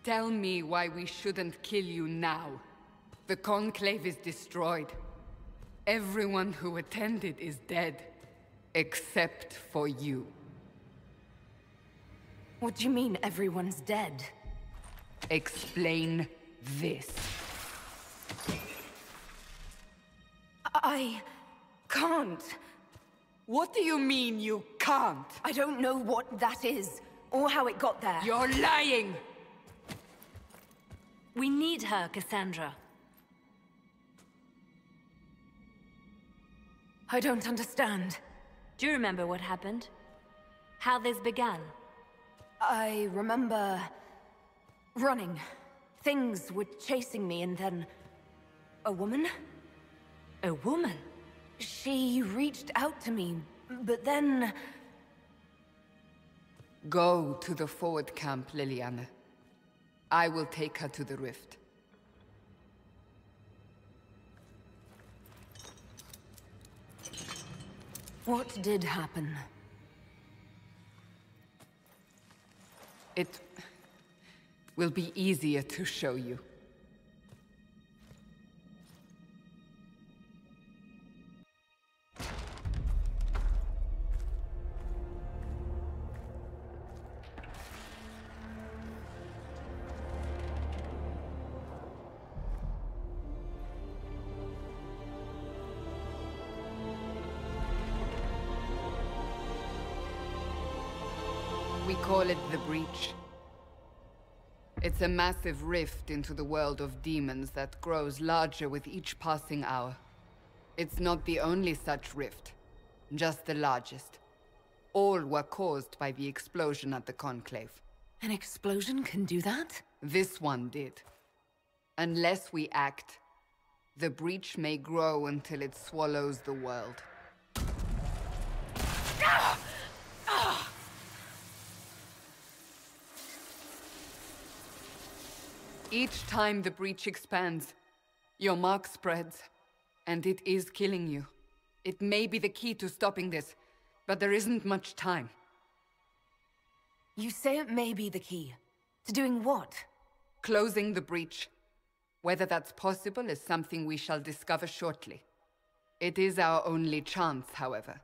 Tell me why we shouldn't kill you now. The Conclave is destroyed. Everyone who attended is dead. Except for you. What do you mean, everyone's dead? Explain this. I can't. What do you mean you can't? I don't know what that is, or how it got there. You're lying! We need her, Cassandra. I don't understand. Do you remember what happened? How this began? I remember... running. Things were chasing me, and then... a woman? A woman? She reached out to me, but then... Go to the forward camp, Liliana. I will take her to the rift. What did happen? It will be easier to show you. We call it the Breach. It's a massive rift into the world of demons that grows larger with each passing hour. It's not the only such rift, just the largest. All were caused by the explosion at the Conclave. An explosion can do that? This one did. Unless we act, the Breach may grow until it swallows the world. Each time the Breach expands, your mark spreads, and it is killing you. It may be the key to stopping this, but there isn't much time. You say it may be the key. To doing what? Closing the Breach. Whether that's possible is something we shall discover shortly. It is our only chance, however.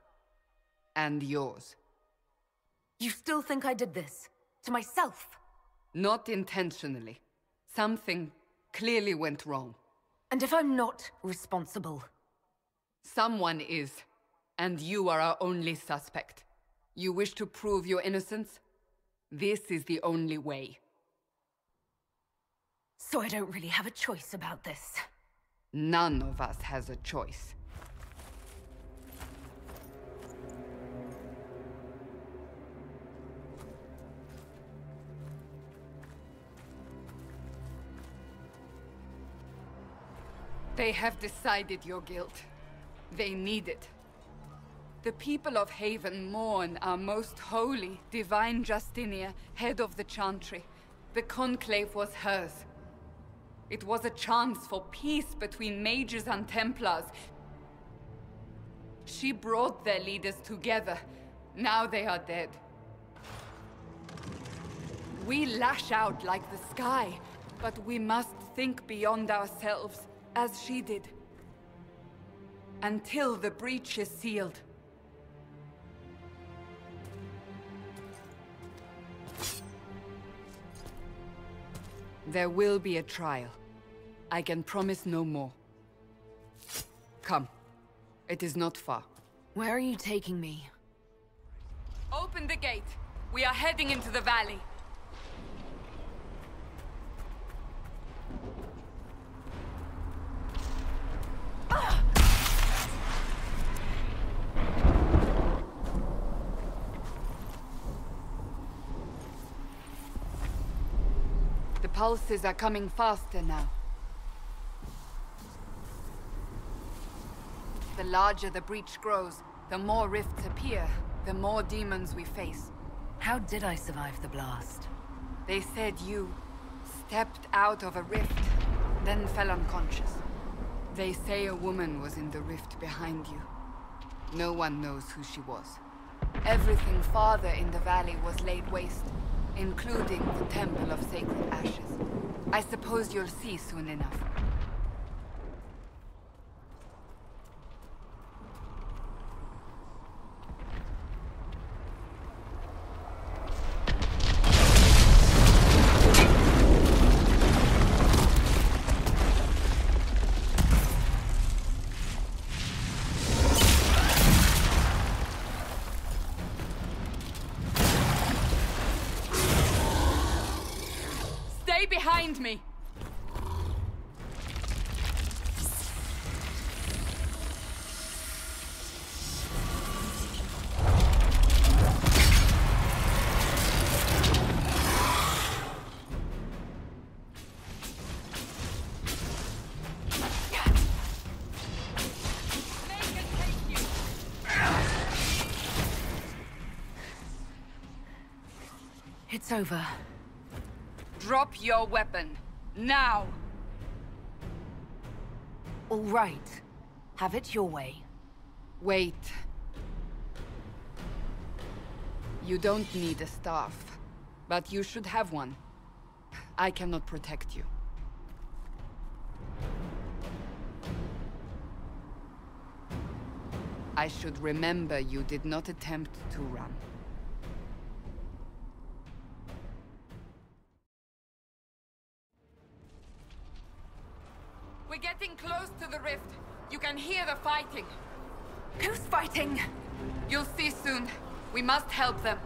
And yours. You still think I did this? To myself? Not intentionally. Something clearly went wrong. And if I'm not responsible? Someone is, and you are our only suspect. You wish to prove your innocence? This is the only way. So I don't really have a choice about this. None of us has a choice. They have decided your guilt. They need it. The people of Haven mourn our most holy, divine Justinia, head of the Chantry. The Conclave was hers. It was a chance for peace between mages and Templars. She brought their leaders together. Now they are dead. We lash out like the sky, but we must think beyond ourselves. As she did. Until the Breach is sealed. There will be a trial. I can promise no more. Come. It is not far. Where are you taking me? Open the gate. We are heading into the valley. The pulses are coming faster now. The larger the Breach grows, the more rifts appear, the more demons we face. How did I survive the blast? They said you stepped out of a rift, then fell unconscious. They say a woman was in the rift behind you. No one knows who she was. Everything farther in the valley was laid waste, including the Temple of Sacred Ashes. I suppose you'll see soon enough. Behind me! It's over. Drop your weapon. Now! All right. Have it your way. Wait. You don't need a staff, but you should have one. I cannot protect you. I should remember you did not attempt to run. We're getting close to the rift. You can hear the fighting. Who's fighting? You'll see soon. We must help them.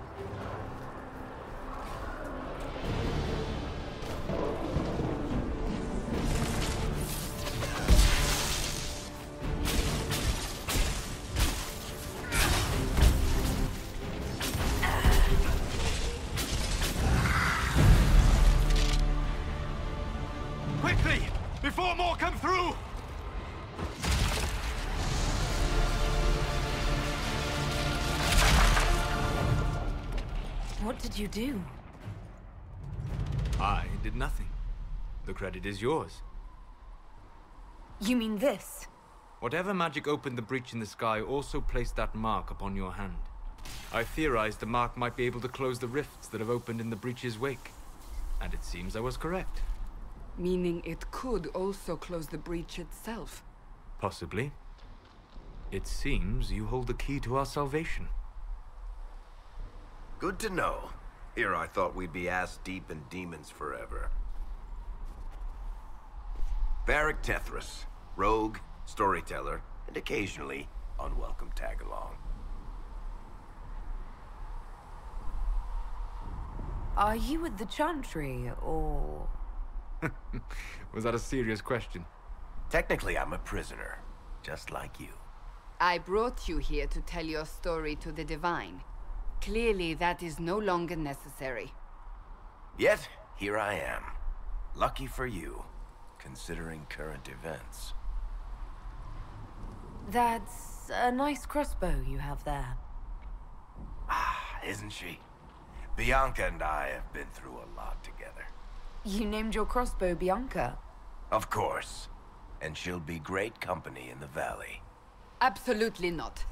Quickly! Before more come through! What did you do? I did nothing. The credit is yours. You mean this? Whatever magic opened the breach in the sky also placed that mark upon your hand. I theorized the mark might be able to close the rifts that have opened in the breach's wake. And it seems I was correct. Meaning it could also close the breach itself. Possibly. It seems you hold the key to our salvation. Good to know. Here I thought we'd be ass-deep in demons forever. Varric Tethras, rogue, storyteller, and occasionally unwelcome tag-along. Are you with the Chantry, or...? Was that a serious question? Technically, I'm a prisoner, just like you. I brought you here to tell your story to the Divine. Clearly, that is no longer necessary. Yet, here I am. Lucky for you, considering current events. That's a nice crossbow you have there. Ah, isn't she? Bianca and I have been through a lot together. You named your crossbow Bianca? Of course. And she'll be great company in the valley. Absolutely not.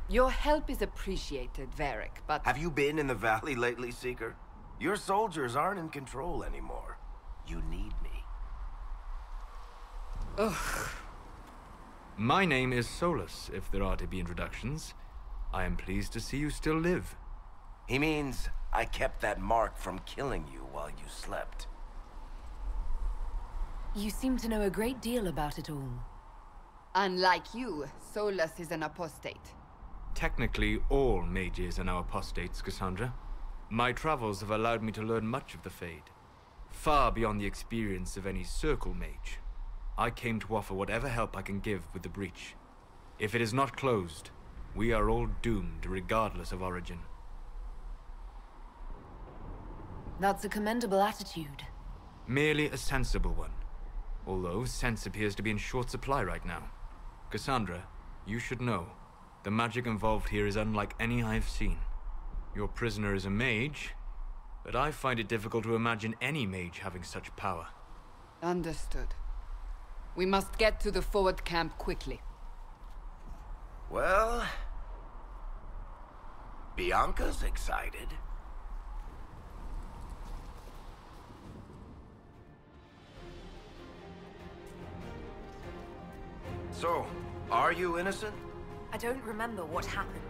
Your help is appreciated, Varric, but... Have you been in the valley lately, Seeker? Your soldiers aren't in control anymore. You need me. Ugh. My name is Solus, if there are to be introductions. I am pleased to see you still live. He means I kept that mark from killing you while you slept. You seem to know a great deal about it all. Unlike you, Solus is an apostate. Technically, all mages are now apostates, Cassandra. My travels have allowed me to learn much of the Fade. Far beyond the experience of any circle mage. I came to offer whatever help I can give with the breach. If it is not closed, we are all doomed regardless of origin. That's a commendable attitude. Merely a sensible one. Although sense appears to be in short supply right now. Cassandra, you should know. The magic involved here is unlike any I've seen. Your prisoner is a mage, but I find it difficult to imagine any mage having such power. Understood. We must get to the forward camp quickly. Well... Bianca's excited. So, are you innocent? I don't remember what happened.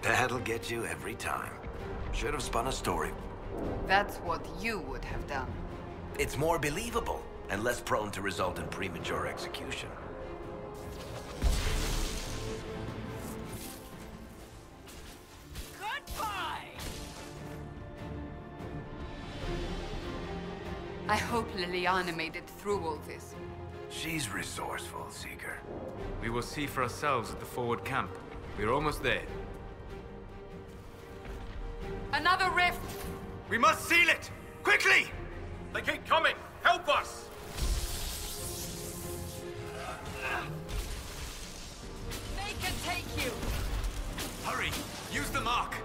That'll get you every time. Should have spun a story. That's what you would have done. It's more believable, and less prone to result in premature execution. Goodbye! I hope Liliana made it through all this. She's resourceful, Seeker. We will see for ourselves at the forward camp. We're almost there. Another rift! We must seal it! Quickly! They keep coming! Help us! They can take you! Hurry! Use the mark!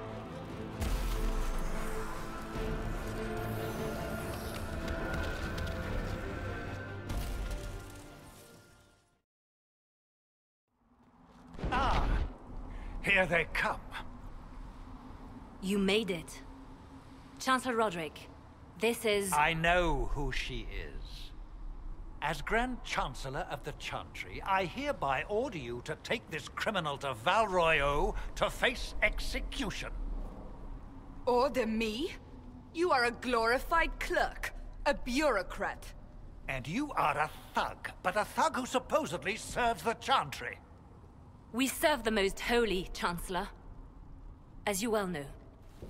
Ah, here they come. You made it. Chancellor Roderick, this is... I know who she is. As Grand Chancellor of the Chantry, I hereby order you to take this criminal to Val Royeaux to face execution. Order me? You are a glorified clerk, a bureaucrat. And you are a thug, but a thug who supposedly serves the Chantry. We serve the most holy, Chancellor. As you well know.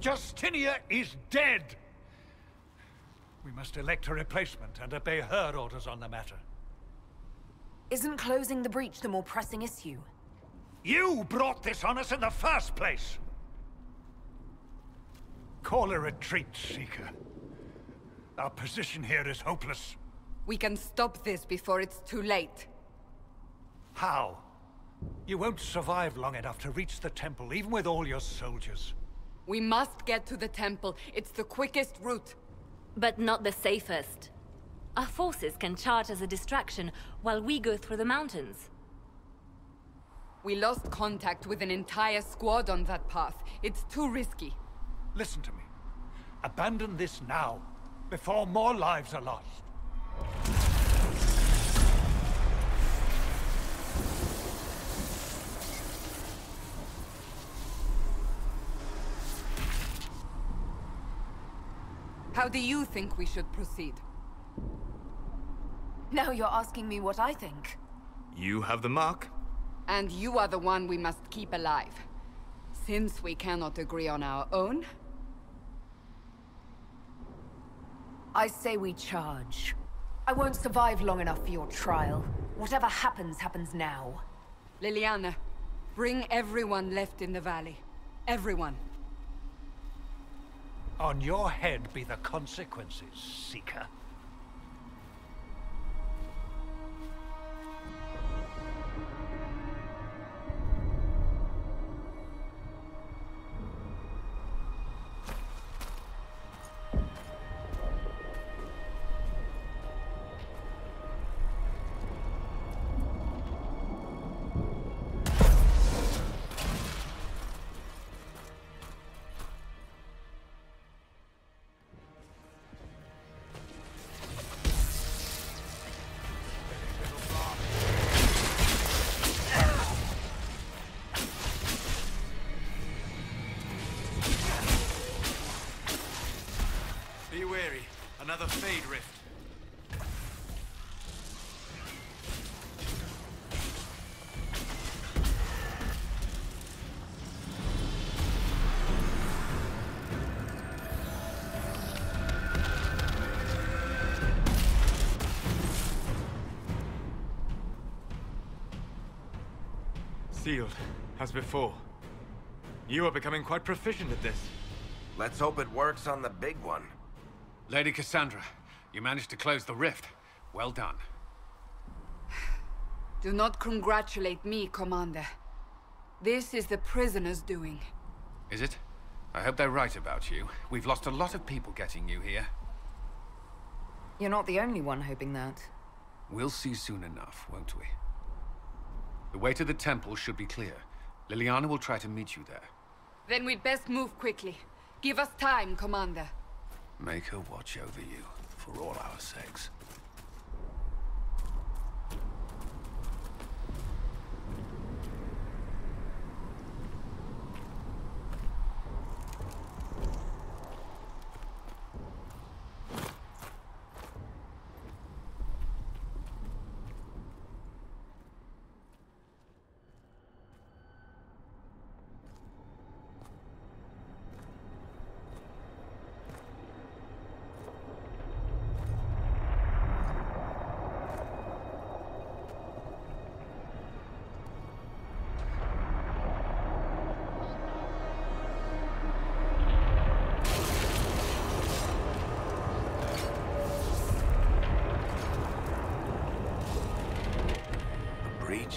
Justinia is dead! We must elect a replacement and obey her orders on the matter. Isn't closing the breach the more pressing issue? You brought this on us in the first place! Call a retreat, Seeker. Our position here is hopeless. We can stop this before it's too late. How? You won't survive long enough to reach the temple, even with all your soldiers. We must get to the temple. It's the quickest route. But not the safest. Our forces can charge as a distraction while we go through the mountains. We lost contact with an entire squad on that path. It's too risky. Listen to me. Abandon this now, before more lives are lost. How do you think we should proceed? Now you're asking me what I think. You have the mark. And you are the one we must keep alive. Since we cannot agree on our own... I say we charge. I won't survive long enough for your trial. Whatever happens, happens now. Liliana, bring everyone left in the valley. Everyone. On your head be the consequences, Seeker. Be wary. Another Fade Rift. Sealed, as before. You are becoming quite proficient at this. Let's hope it works on the big one. Lady Cassandra, you managed to close the rift. Well done. Do not congratulate me, Commander. This is the prisoners' doing. Is it? I hope they're right about you. We've lost a lot of people getting you here. You're not the only one hoping that. We'll see soon enough, won't we? The way to the temple should be clear. Liliana will try to meet you there. Then we'd best move quickly. Give us time, Commander. Make her watch over you, for all our sakes.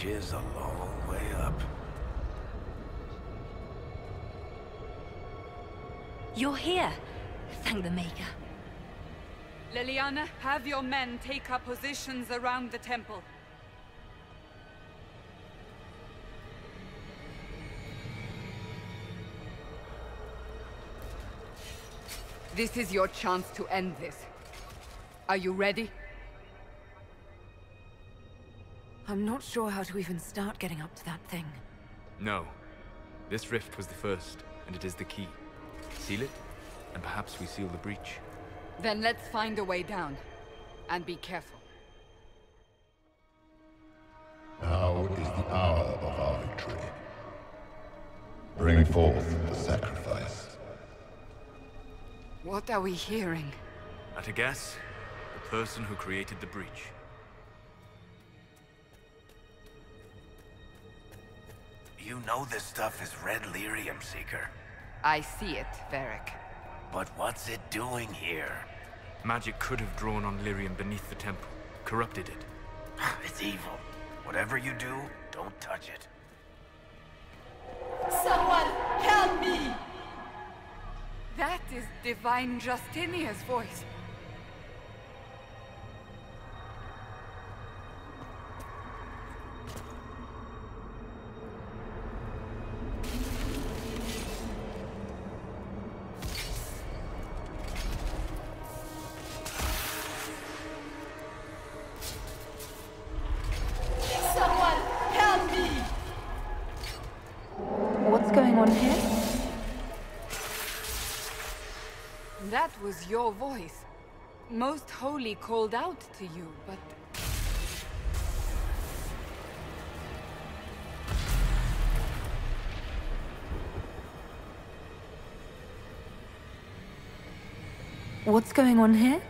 bridge is a long way up. You're here. Thank the Maker. Leliana, have your men take up positions around the temple. This is your chance to end this. Are you ready? I'm not sure how to even start getting up to that thing. No. This rift was the first, and it is the key. Seal it, and perhaps we seal the breach. Then let's find a way down. And be careful. Now is the hour of our victory. Bring forth the sacrifice. What are we hearing? At a guess, the person who created the breach. You know this stuff is red lyrium, Seeker. I see it, Varric. But what's it doing here? Magic could have drawn on lyrium beneath the temple, corrupted it. It's evil. Whatever you do, don't touch it. Someone help me! That is Divine Justinia's voice. Someone help me! What's going on here? That was your voice. Most Holy called out to you, but... What's going on here?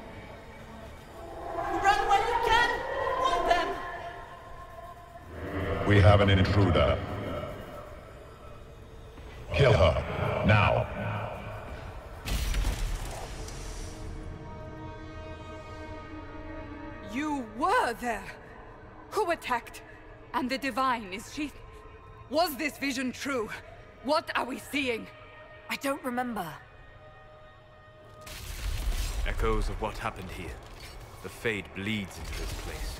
Run while you can! Hold them! We have an intruder. Kill her, now. You were there! Who attacked? And the Divine, is she... Was this vision true? What are we seeing? I don't remember. Echoes of what happened here. The Fade bleeds into this place.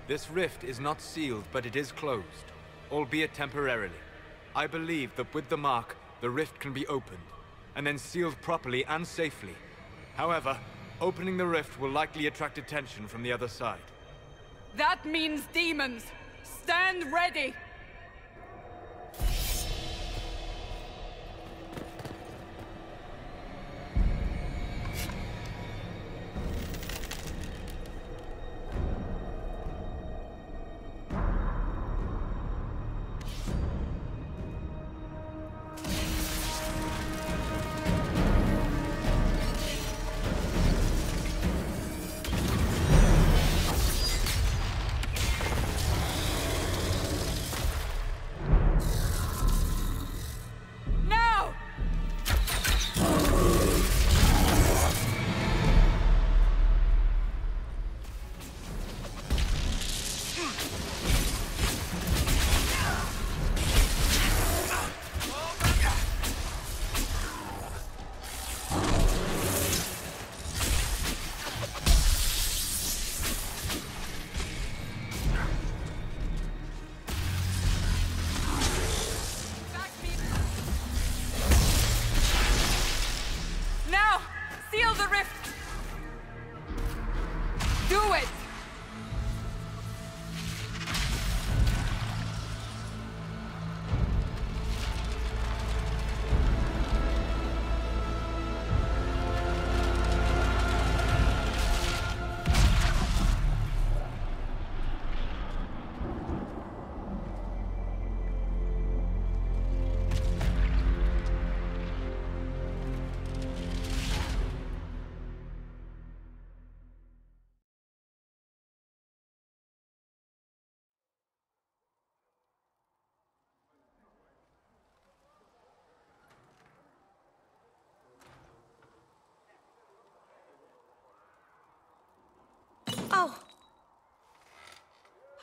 This rift is not sealed, but it is closed, albeit temporarily. I believe that with the mark, the rift can be opened, and then sealed properly and safely. However, opening the rift will likely attract attention from the other side. That means demons! Stand ready!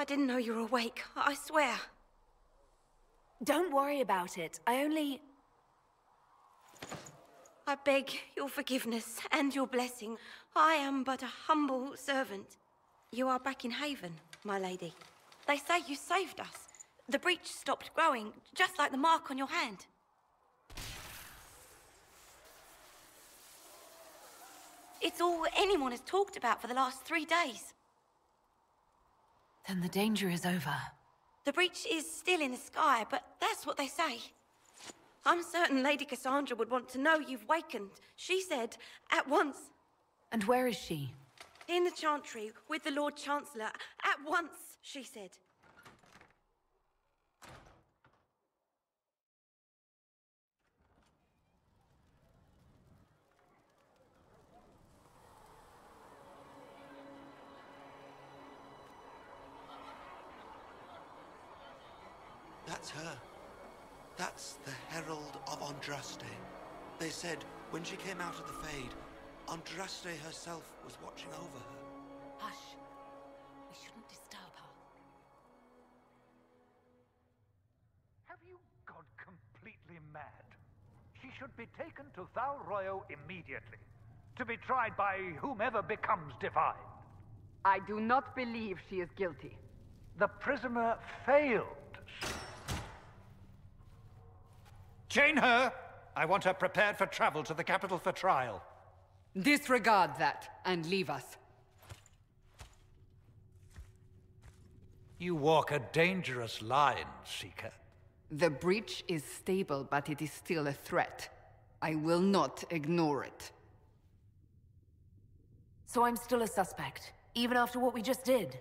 I didn't know you were awake, I swear. Don't worry about it. I beg your forgiveness and your blessing. I am but a humble servant. You are back in Haven, my lady. They say you saved us. The breach stopped growing, just like the mark on your hand. It's all anyone has talked about for the last 3 days. Then the danger is over. The breach is still in the sky, but that's what they say. I'm certain Lady Cassandra would want to know you've wakened. She said, at once. And where is she? In the Chantry, with the Lord Chancellor. At once, she said. That's her. That's the Herald of Andraste. They said when she came out of the Fade, Andraste herself was watching over her. Hush. We shouldn't disturb her. Have you gone completely mad? She should be taken to Val Royo immediately, to be tried by whomever becomes divine. I do not believe she is guilty. The prisoner failed. Chain her! I want her prepared for travel to the capital for trial. Disregard that, and leave us. You walk a dangerous line, Seeker. The breach is stable, but it is still a threat. I will not ignore it. So I'm still a suspect, even after what we just did?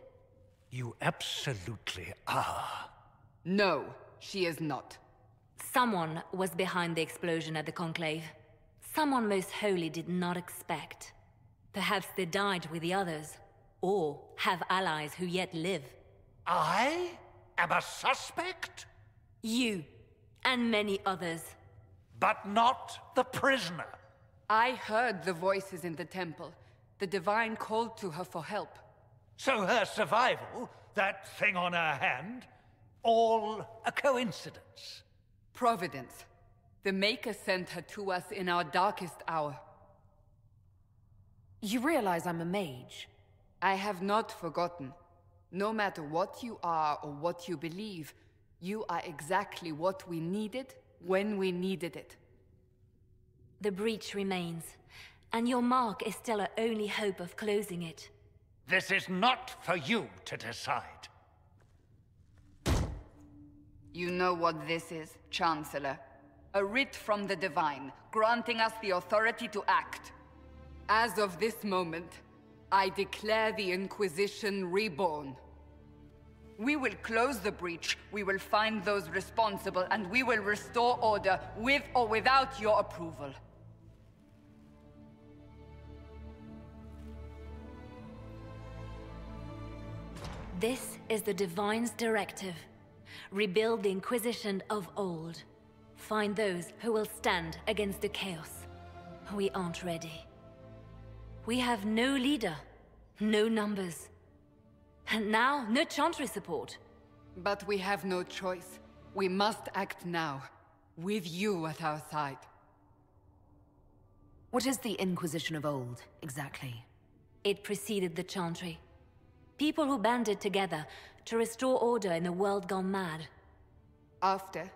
You absolutely are. No, she is not. Someone was behind the explosion at the Conclave. Someone most holy did not expect. Perhaps they died with the others, or have allies who yet live. I am a suspect? You, and many others. But not the prisoner. I heard the voices in the temple. The Divine called to her for help. So her survival, that thing on her hand, all a coincidence? Providence. The Maker sent her to us in our darkest hour. You realize I'm a mage? I have not forgotten. No matter what you are or what you believe, you are exactly what we needed when we needed it. The breach remains, and your mark is still our only hope of closing it. This is not for you to decide. You know what this is, Chancellor. A writ from the Divine, granting us the authority to act. As of this moment, I declare the Inquisition reborn. We will close the breach, we will find those responsible, and we will restore order with or without your approval. This is the Divine's directive. Rebuild the Inquisition of old. Find those who will stand against the chaos. We aren't ready. We have no leader, no numbers. And now, no Chantry support. But we have no choice. We must act now, with you at our side. What is the Inquisition of old, exactly? It preceded the Chantry. People who banded together to restore order in a world gone mad. After,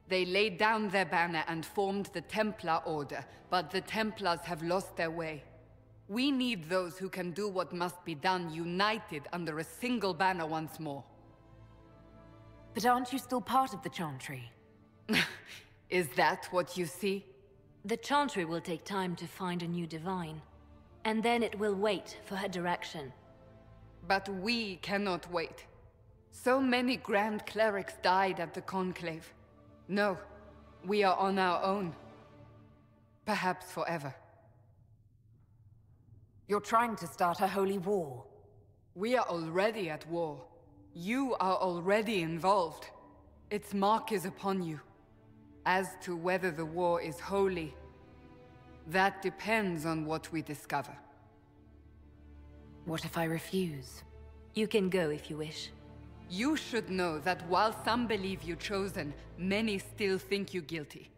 they laid down their banner and formed the Templar Order, but the Templars have lost their way. We need those who can do what must be done, united under a single banner once more. But aren't you still part of the Chantry? Is that what you see? The Chantry will take time to find a new Divine. And then it will wait for her direction. But we cannot wait. So many Grand Clerics died at the Conclave. No, we are on our own. Perhaps forever. You're trying to start a holy war. We are already at war. You are already involved. Its mark is upon you. As to whether the war is holy, that depends on what we discover. What if I refuse? You can go if you wish. You should know that while some believe you chosen, many still think you guilty.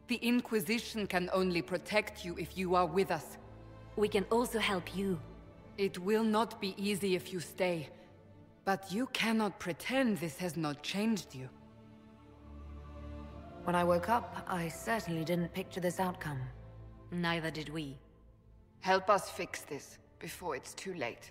The Inquisition can only protect you if you are with us. We can also help you. It will not be easy if you stay, but you cannot pretend this has not changed you. When I woke up, I certainly didn't picture this outcome. Neither did we. Help us fix this before it's too late.